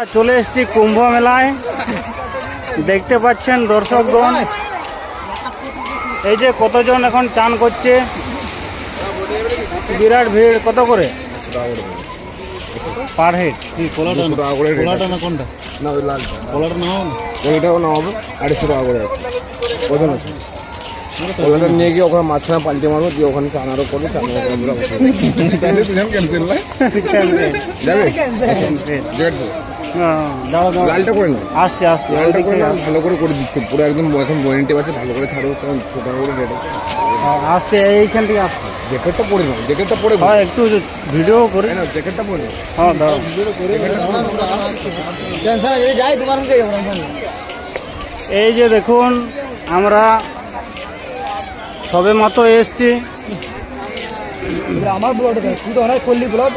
চলে এসেছি কুম্ভ মেলায়। দেখতে পাচ্ছেন দর্শকগণ, এই যে কতজন এখন চান করছে, বিরাট ভিড়। কত করে পার হেড? কোলাটা না কোনটা? না ওই লালটা। কোলাটা নাও, কোলাটাও নাও হবে 250 টাকা করে আছে। ওজন আছে। কোলাটা নিয়ে গিয়ে ওখানে মাঝখানে পাল্টে মারবো, দিয়ে ওখানে চানারও করে চানারও তাহলে তুই ক্যান্সেল না যাবে। লালটা করে না, আসছে আসছে, লালটা করে না, ভালো করে করে দিচ্ছে পুরো একদম। এখন ওয়ারেন্টি আছে, ভালো করে ছাড়ো, তখন ছোট করে রেট আসছে। এইখান থেকে আসছে। জ্যাকেটটা পরে নাও, জ্যাকেটটা পরে হ্যাঁ, একটু ভিডিও করে না, জ্যাকেটটা পরে নাও। হ্যাঁ দাও। এই যে দেখুন, আমরা সবে মতো এসছি। আমার ব্লগ তুই তো অনেক করলি ব্লগ।